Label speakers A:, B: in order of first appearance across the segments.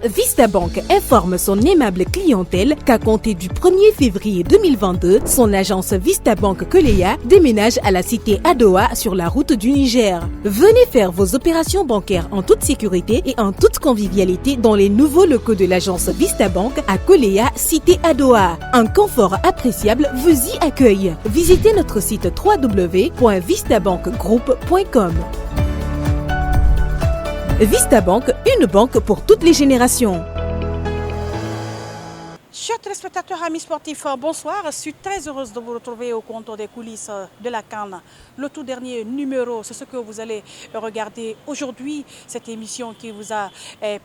A: Vista Bank informe son aimable clientèle qu'à compter du 1er février 2022, son agence Vista Bank Koleya déménage à la cité Adowa sur la route du Niger. Venez faire vos opérations bancaires en toute sécurité et en toute convivialité dans les nouveaux locaux de l'agence Vista Bank à Koleya, cité Adowa. Un confort appréciable vous y accueille. Visitez notre site www.vistabankgroup.com. Vista Bank, une banque pour toutes les générations.
B: Chers téléspectateurs, amis sportifs, bonsoir. Je suis très heureuse de vous retrouver au comptoir des coulisses de la CAN. Le tout dernier numéro, c'est ce que vous allez regarder aujourd'hui. Cette émission qui vous a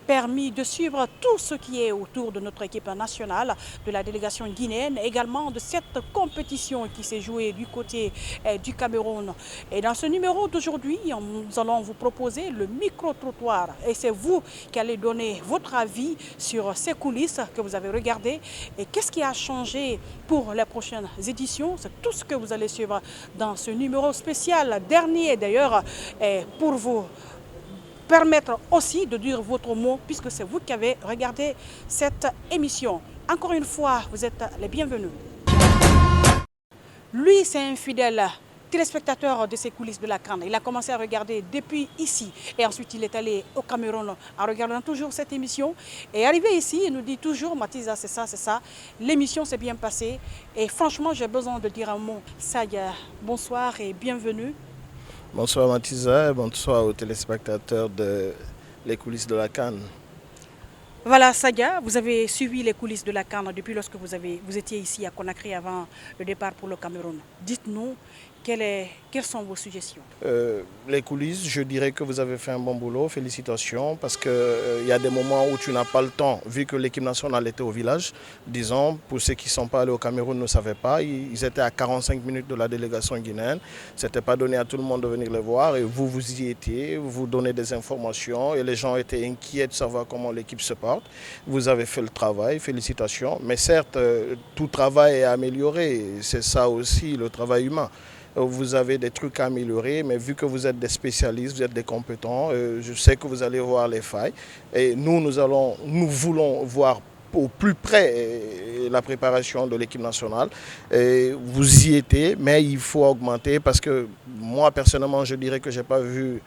B: permis de suivre tout ce qui est autour de notre équipe nationale, de la délégation guinéenne, également de cette compétition qui s'est jouée du côté du Cameroun. Et dans ce numéro d'aujourd'hui, nous allons vous proposer le micro-trottoir. Et c'est vous qui allez donner votre avis sur ces coulisses que vous avez regardées. Et qu'est-ce qui a changé pour les prochaines éditions? C'est tout ce que vous allez suivre dans ce numéro spécial, dernier d'ailleurs, pour vous permettre aussi de dire votre mot, puisque c'est vous qui avez regardé cette émission. Encore une fois, vous êtes les bienvenus. Lui, c'est un fidèle téléspectateur de ces coulisses de la CAN. Il a commencé à regarder depuis ici et ensuite il est allé au Cameroun en regardant toujours cette émission. Et arrivé ici, il nous dit toujours, Mathisa, c'est ça. L'émission s'est bien passée et franchement, j'ai besoin de dire un mot. Saya, bonsoir et bienvenue.
C: Bonsoir Mathisa et bonsoir aux téléspectateurs de les coulisses de la CAN.
B: Voilà, Sadia, vous avez suivi les coulisses de la CAN depuis lorsque vous étiez ici à Conakry avant le départ pour le Cameroun. Dites-nous, quelles sont vos suggestions?
C: Les coulisses, je dirais que vous avez fait un bon boulot, félicitations, parce qu'il y a des moments où tu n'as pas le temps, vu que l'équipe nationale était au village. Disons, pour ceux qui ne sont pas allés au Cameroun ne savaient pas, ils étaient à 45 minutes de la délégation guinéenne. Ce n'était pas donné à tout le monde de venir les voir et vous y étiez, vous donnez des informations et les gens étaient inquiets de savoir comment l'équipe se porte. Vous avez fait le travail, félicitations, mais certes, tout travail est amélioré, c'est ça aussi le travail humain. Vous avez des trucs à améliorer, mais vu que vous êtes des spécialistes, vous êtes des compétents, je sais que vous allez voir les failles. Et nous voulons voir au plus près la préparation de l'équipe nationale. Et vous y étiez, mais il faut augmenter parce que moi, personnellement, je dirais que je n'ai pas vu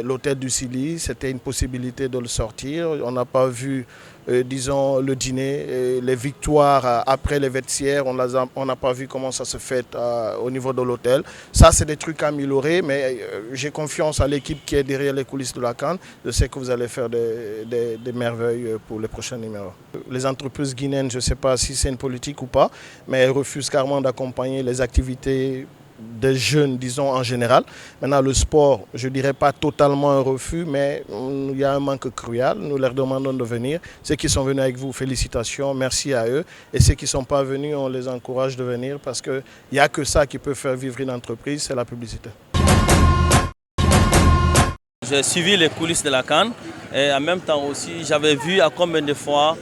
C: l'hôtel du Sili. C'était une possibilité de le sortir. On n'a pas vu, disons, le dîner, les victoires après les vestiaires. On n'a pas vu comment ça se fait au niveau de l'hôtel. Ça, c'est des trucs à améliorer, mais j'ai confiance à l'équipe qui est derrière les coulisses de la CAN. Je sais que vous allez faire des merveilles pour les prochains numéros. Les entreprises guinéennes, je ne sais pas si c'est une politique ou pas, mais elles refusent carrément d'accompagner les activités des jeunes, disons, en général. Maintenant, le sport, je ne dirais pas totalement un refus, mais il y a un manque cruel. Nous leur demandons de venir. Ceux qui sont venus avec vous, félicitations, merci à eux. Et ceux qui ne sont pas venus, on les encourage de venir parce qu'il n'y a que ça qui peut faire vivre une entreprise, c'est la publicité.
D: J'ai suivi les coulisses de la CAN et en même temps aussi, j'avais vu à combien de fois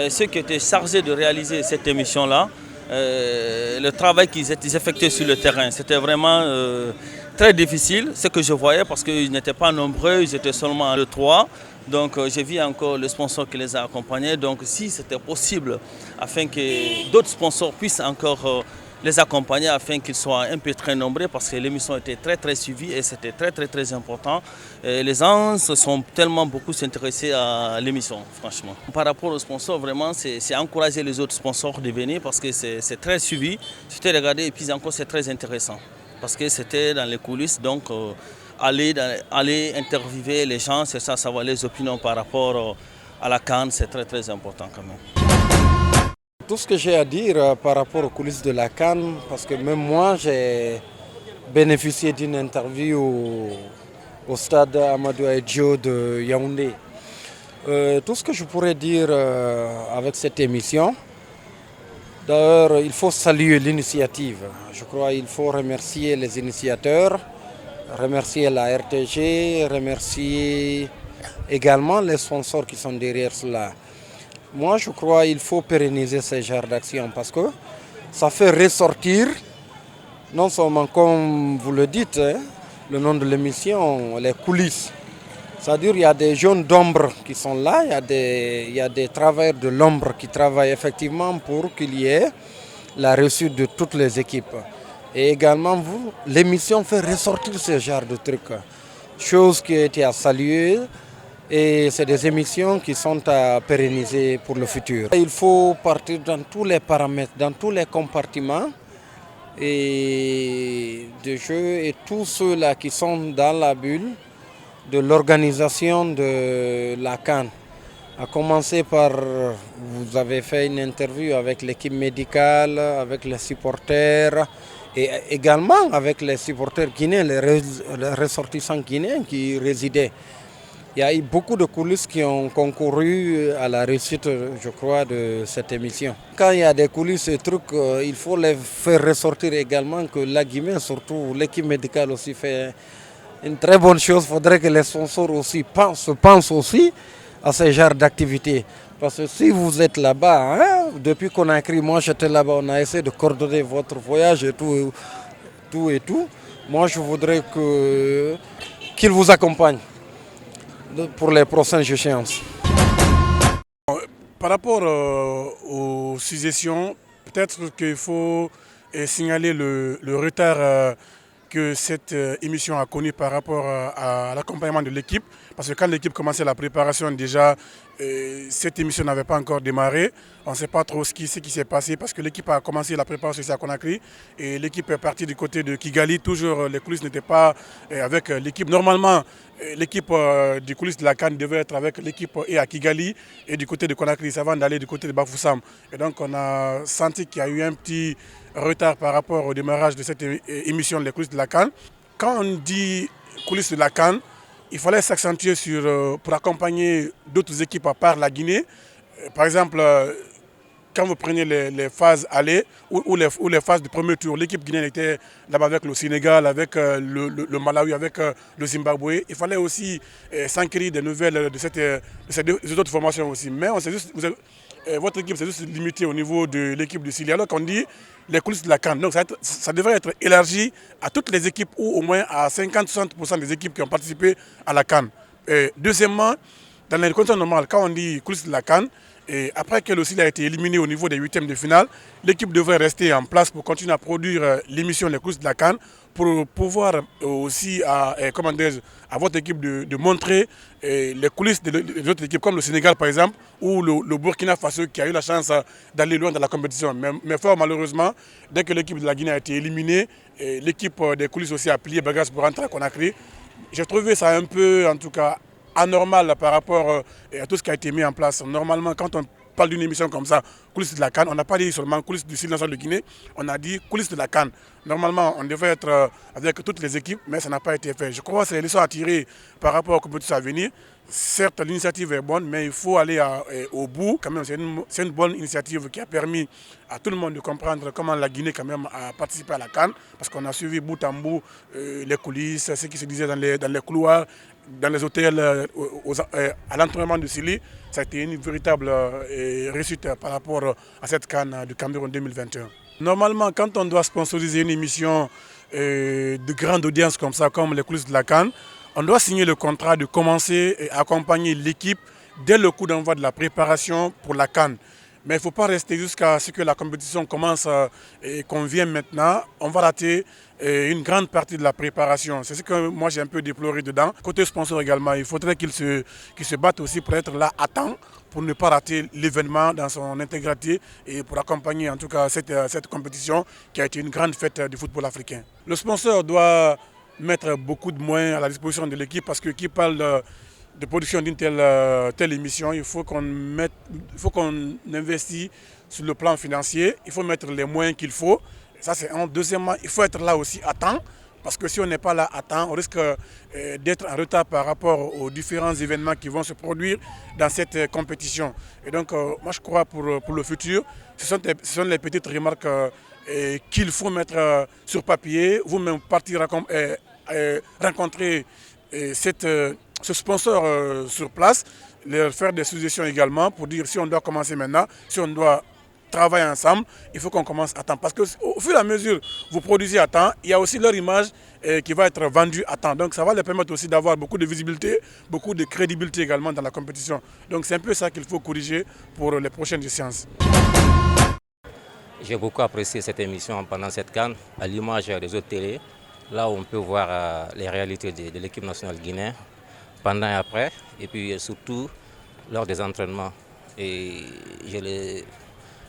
D: ceux qui étaient chargés de réaliser cette émission-là, le travail qu'ils effectuaient sur le terrain. C'était vraiment très difficile, ce que je voyais, parce qu'ils n'étaient pas nombreux, ils étaient seulement 2-3. Donc j'ai vu encore le sponsor qui les a accompagnés. Donc si c'était possible, afin que d'autres sponsors puissent encore les accompagner, afin qu'ils soient un peu très nombreux, parce que l'émission était très suivie et c'était très important. Et les gens se sont tellement beaucoup s'intéressés à l'émission, franchement. Par rapport aux sponsors, vraiment, c'est encourager les autres sponsors de venir parce que c'est très suivi. C'était regardé et puis encore c'est très intéressant parce que c'était dans les coulisses, donc aller interviewer les gens, c'est ça, savoir les opinions par rapport à la CAN, c'est très important quand même.
E: Tout ce que j'ai à dire par rapport aux coulisses de la CAN, parce que même moi j'ai bénéficié d'une interview au stade Amadou Ahidjo de Yaoundé. Tout ce que je pourrais dire avec cette émission, d'ailleurs il faut saluer l'initiative. Je crois qu'il faut remercier les initiateurs, remercier la RTG, remercier également les sponsors qui sont derrière cela. Moi, je crois qu'il faut pérenniser ce genre d'action parce que ça fait ressortir, non seulement comme vous le dites, le nom de l'émission, les coulisses. C'est-à-dire qu'il y a des jeunes d'ombre qui sont là, il y a des travailleurs de l'ombre qui travaillent effectivement pour qu'il y ait la réussite de toutes les équipes. Et également, l'émission fait ressortir ce genre de trucs, chose qui a été à saluer. Et c'est des émissions qui sont à pérenniser pour le futur. Il faut partir dans tous les paramètres, dans tous les compartiments et de jeu et tous ceux-là qui sont dans la bulle de l'organisation de la CAN. À commencer par, vous avez fait une interview avec l'équipe médicale, avec les supporters et également avec les supporters guinéens, les ressortissants guinéens qui résidaient. Il y a eu beaucoup de coulisses qui ont concouru à la réussite, je crois, de cette émission. Quand il y a des coulisses et trucs, il faut les faire ressortir également que la Guinée, surtout l'équipe médicale aussi fait une très bonne chose. Il faudrait que les sponsors aussi pensent aussi à ce genre d'activité. Parce que si vous êtes là-bas, hein, depuis qu'on a écrit, moi j'étais là-bas, on a essayé de coordonner votre voyage et tout. Moi je voudrais qu'ils vous accompagnent pour les prochaines échéances.
F: Par rapport aux suggestions, peut-être qu'il faut signaler le retard que cette émission a connu par rapport à l'accompagnement de l'équipe. Parce que quand l'équipe commençait la préparation, déjà, cette émission n'avait pas encore démarré. On ne sait pas trop ce qui s'est passé parce que l'équipe a commencé la préparation ici à Conakry et l'équipe est partie du côté de Kigali. Toujours, les coulisses n'étaient pas avec l'équipe. Normalement, l'équipe du coulisses de la CAN devait être avec l'équipe et à Kigali et du côté de Conakry avant d'aller du côté de Bafoussam. Et donc, on a senti qu'il y a eu un petit retard par rapport au démarrage de cette émission Les coulisses de la CAN. Quand on dit coulisses de la CAN, il fallait s'accentuer pour accompagner d'autres équipes à part la Guinée. Par exemple, quand vous prenez les phases aller ou les phases du premier tour, l'équipe guinéenne était là-bas avec le Sénégal, avec le Malawi, avec le Zimbabwe. Il fallait aussi s'enquérir des nouvelles de ces autres formations aussi. Mais votre équipe s'est juste limitée au niveau de l'équipe du Sili. Alors qu'on dit les coulisses de la CAN. Donc ça devrait être élargi à toutes les équipes ou au moins à 50-60% des équipes qui ont participé à la CAN. Deuxièmement, dans les conditions normales, quand on dit coulisses de la CAN, et après que le Sili a été éliminé au niveau des huitièmes de finale, l'équipe devrait rester en place pour continuer à produire l'émission Les coulisses de la CAN pour pouvoir aussi à votre équipe de montrer les coulisses des autres équipes comme le Sénégal par exemple ou le Burkina Faso qui a eu la chance d'aller loin dans la compétition. Mais fort malheureusement, dès que l'équipe de la Guinée a été éliminée, l'équipe des coulisses aussi a plié bagages pour rentrer à Conakry. J'ai trouvé ça un peu en tout cas anormal par rapport à tout ce qui a été mis en place. Normalement, quand on parle d'une émission comme ça, coulisses de la CAN, on n'a pas dit seulement coulisses du Sili national de Guinée, on a dit coulisses de la CAN. Normalement, on devait être avec toutes les équipes, mais ça n'a pas été fait. Je crois que c'est les leçons à tirer par rapport aux compétitions à venir. Certes, l'initiative est bonne, mais il faut aller au bout. Quand même, c'est une bonne initiative qui a permis à tout le monde de comprendre comment la Guinée quand même a participé à la CAN, parce qu'on a suivi bout en bout les coulisses, ce qui se disait dans les couloirs, dans les hôtels, à l'entraînement de Sili. Ça a été une véritable réussite par rapport à cette CAN du Cameroun 2021. Normalement, quand on doit sponsoriser une émission de grande audience comme ça, comme les coulisses de la CAN, on doit signer le contrat de commencer à accompagner l'équipe dès le coup d'envoi de la préparation pour la CAN. Mais il ne faut pas rester jusqu'à ce que la compétition commence et qu'on vienne maintenant. On va rater une grande partie de la préparation. C'est ce que moi j'ai un peu déploré dedans. Côté sponsor également, il faudrait qu'ils se battent aussi pour être là à temps, pour ne pas rater l'événement dans son intégralité et pour accompagner en tout cas cette compétition qui a été une grande fête du football africain. Le sponsor doit mettre beaucoup de moyens à la disposition de l'équipe parce que qui parle de production d'une telle émission, il faut qu'on investisse sur le plan financier, il faut mettre les moyens qu'il faut. Ça c'est un. Deuxièmement, il faut être là aussi à temps, parce que si on n'est pas là à temps, on risque d'être en retard par rapport aux différents événements qui vont se produire dans cette compétition. Et donc, moi je crois pour le futur, ce sont les petites remarques qu'il faut mettre sur papier, vous-même partir rencontrer ce sponsor sur place, leur faire des suggestions également pour dire si on doit commencer maintenant, si on doit travaille ensemble, il faut qu'on commence à temps. Parce qu'au fur et à mesure vous produisez à temps, il y a aussi leur image qui va être vendue à temps. Donc ça va leur permettre aussi d'avoir beaucoup de visibilité, beaucoup de crédibilité également dans la compétition. Donc c'est un peu ça qu'il faut corriger pour les prochaines séances.
G: J'ai beaucoup apprécié cette émission pendant cette CAN, à l'image des autres télés, là où on peut voir les réalités de l'équipe nationale guinéenne pendant et après, et puis surtout lors des entraînements. Et je les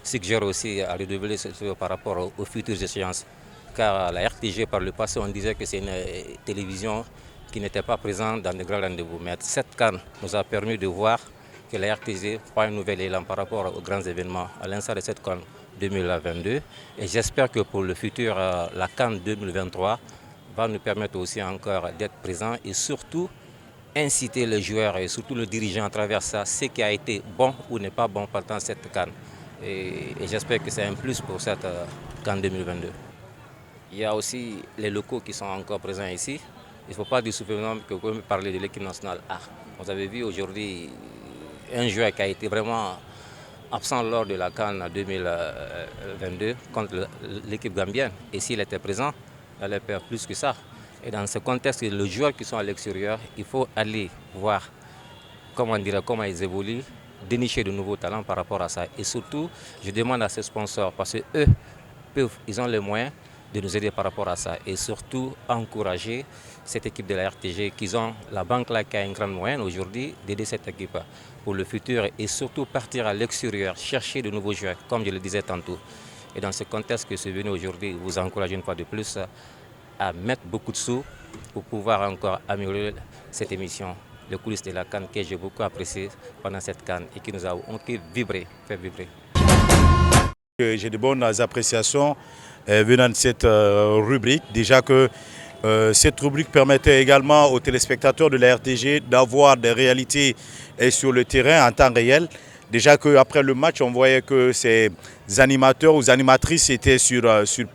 G: suggère aussi à redoubler par rapport aux futures échéances, car la RTG par le passé on disait que c'est une télévision qui n'était pas présente dans de grands rendez-vous. Mais cette CAN nous a permis de voir que la RTG prend un nouvel élan par rapport aux grands événements, à l'instar de cette CAN 2022. Et j'espère que pour le futur, la CAN 2023 va nous permettre aussi encore d'être présents et surtout inciter les joueurs et surtout le dirigeant à travers ça, ce qui a été bon ou n'est pas bon pendant cette CAN. Et j'espère que c'est un plus pour cette CAN 2022. Il y a aussi les locaux qui sont encore présents ici. Il ne faut pas dire suffisamment que vous pouvez parler de l'équipe nationale A. Vous avez vu aujourd'hui un joueur qui a été vraiment absent lors de la CAN 2022 contre l'équipe gambienne. Et s'il était présent, il allait perdre plus que ça. Et dans ce contexte, les joueurs qui sont à l'extérieur, il faut aller voir comment ils évoluent, dénicher de nouveaux talents par rapport à ça. Et surtout, je demande à ces sponsors, parce qu'eux, ils ont les moyens de nous aider par rapport à ça. Et surtout, encourager cette équipe de la RTG, qu'ils ont la banque là qui a une grande moyenne aujourd'hui, d'aider cette équipe pour le futur et surtout partir à l'extérieur, chercher de nouveaux joueurs, comme je le disais tantôt. Et dans ce contexte que c'est venu aujourd'hui, vous encourager une fois de plus à mettre beaucoup de sous pour pouvoir encore améliorer cette émission, le coulisses de la CAN, que j'ai beaucoup apprécié pendant cette CAN et qui nous a fait vibrer.
H: J'ai de bonnes appréciations venant de cette rubrique. Déjà que cette rubrique permettait également aux téléspectateurs de la RTG d'avoir des réalités sur le terrain en temps réel. Déjà qu'après le match, on voyait que ces animateurs ou animatrices étaient sur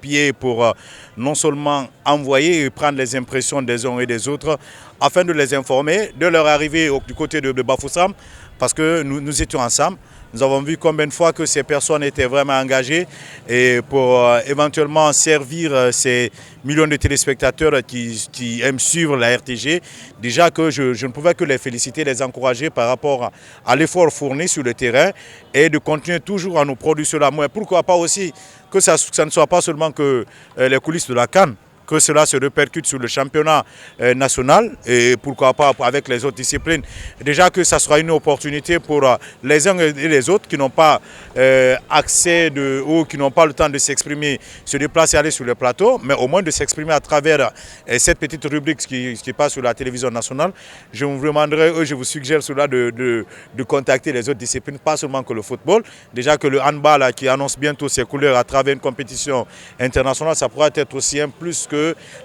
H: pied pour non seulement envoyer et prendre les impressions des uns et des autres afin de les informer de leur arrivée du côté de Bafoussam, parce que nous étions ensemble. Nous avons vu combien de fois que ces personnes étaient vraiment engagées et pour éventuellement servir ces millions de téléspectateurs qui aiment suivre la RTG. Déjà que je ne pouvais que les féliciter, les encourager par rapport à l'effort fourni sur le terrain et de continuer toujours à nous produire cela. Mais pourquoi pas aussi que ça ne soit pas seulement que les coulisses de la CAN, que cela se répercute sur le championnat national et pourquoi pas avec les autres disciplines. Déjà que ça sera une opportunité pour les uns et les autres qui n'ont pas accès ou qui n'ont pas le temps de s'exprimer, se déplacer, aller sur le plateau, mais au moins de s'exprimer à travers cette petite rubrique qui passe sur la télévision nationale. Je vous demanderai, je vous suggère cela de contacter les autres disciplines, pas seulement que le football. Déjà que le handball là, qui annonce bientôt ses couleurs à travers une compétition internationale, ça pourra être aussi un plus que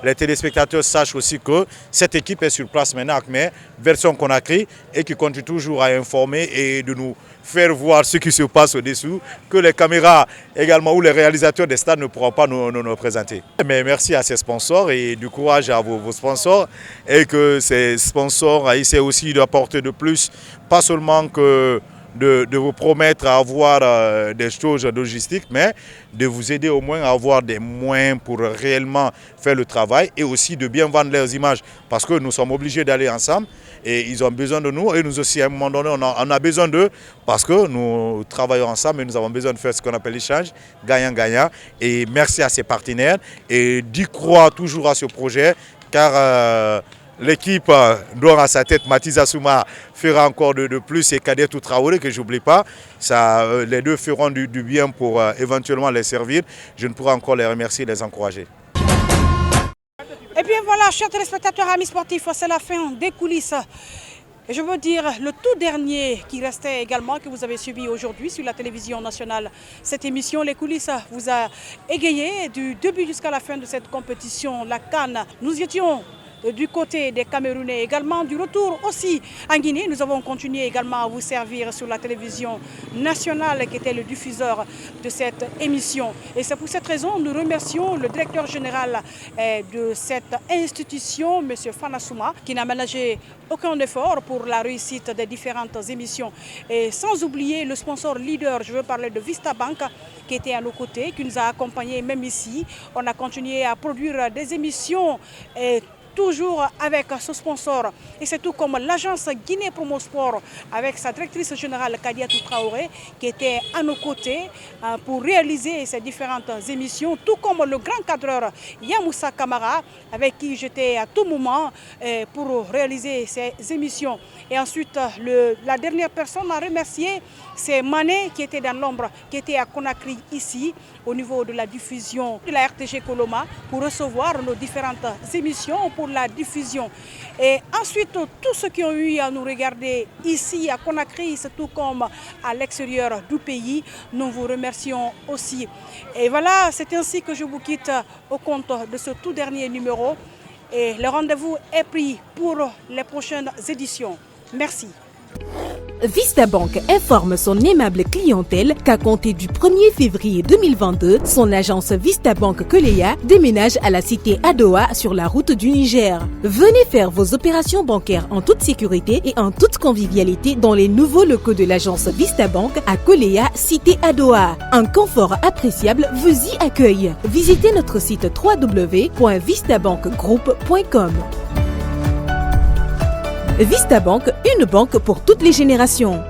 H: les téléspectateurs sachent aussi que cette équipe est sur place maintenant, mais version Conakry, et qui continue toujours à informer et de nous faire voir ce qui se passe au-dessous, que les caméras également ou les réalisateurs des stades ne pourront pas nous présenter. Mais merci à ces sponsors et du courage à vos sponsors, et que ces sponsors essaient aussi d'apporter de plus, pas seulement que de vous promettre à avoir des choses logistiques, mais de vous aider au moins à avoir des moyens pour réellement faire le travail et aussi de bien vendre leurs images, parce que nous sommes obligés d'aller ensemble et ils ont besoin de nous et nous aussi à un moment donné on a besoin d'eux, parce que nous travaillons ensemble et nous avons besoin de faire ce qu'on appelle l'échange gagnant-gagnant. Et merci à ces partenaires et d'y croire toujours à ce projet, car l'équipe dont à sa tête Mathis Assouma fera encore de plus, et Kader Traoré que j'oublie pas. Les deux feront du bien pour éventuellement les servir. Je ne pourrai encore les remercier et les encourager.
B: Et bien voilà, chers téléspectateurs, amis sportifs, c'est la fin des coulisses. Et je veux dire, le tout dernier qui restait également, que vous avez suivi aujourd'hui sur la télévision nationale, cette émission, Les coulisses, vous a égayé du début jusqu'à la fin de cette compétition, la CAN. Nous étions du côté des Camerounais, également du retour aussi en Guinée. Nous avons continué également à vous servir sur la télévision nationale qui était le diffuseur de cette émission. Et c'est pour cette raison que nous remercions le directeur général de cette institution, M. Fanasouma, qui n'a ménagé aucun effort pour la réussite des différentes émissions. Et sans oublier le sponsor leader, je veux parler de Vista Bank, qui était à nos côtés, qui nous a accompagnés même ici. On a continué à produire des émissions toujours avec ce sponsor. Et c'est tout comme l'agence Guinée Promo Sport avec sa directrice générale Kadiatou Traoré qui était à nos côtés pour réaliser ces différentes émissions, tout comme le grand cadreur Yamoussa Kamara avec qui j'étais à tout moment pour réaliser ces émissions. Et ensuite, la dernière personne à remercier, c'est Mané qui était dans l'ombre, qui était à Conakry ici au niveau de la diffusion de la RTG Coloma pour recevoir nos différentes émissions pour la diffusion. Et ensuite, tous ceux qui ont eu à nous regarder ici à Conakry, c'est tout comme à l'extérieur du pays, nous vous remercions aussi. Et voilà, c'est ainsi que je vous quitte au compte de ce tout dernier numéro. Et le rendez-vous est pris pour les prochaines éditions. Merci.
A: Vista Bank informe son aimable clientèle qu'à compter du 1er février 2022, son agence Vista Bank Koleya déménage à la cité Adoa sur la route du Niger. Venez faire vos opérations bancaires en toute sécurité et en toute convivialité dans les nouveaux locaux de l'agence Vista Bank à Koleya, cité Adoa. Un confort appréciable vous y accueille. Visitez notre site www.vistabankgroup.com. Vista Bank, une banque pour toutes les générations.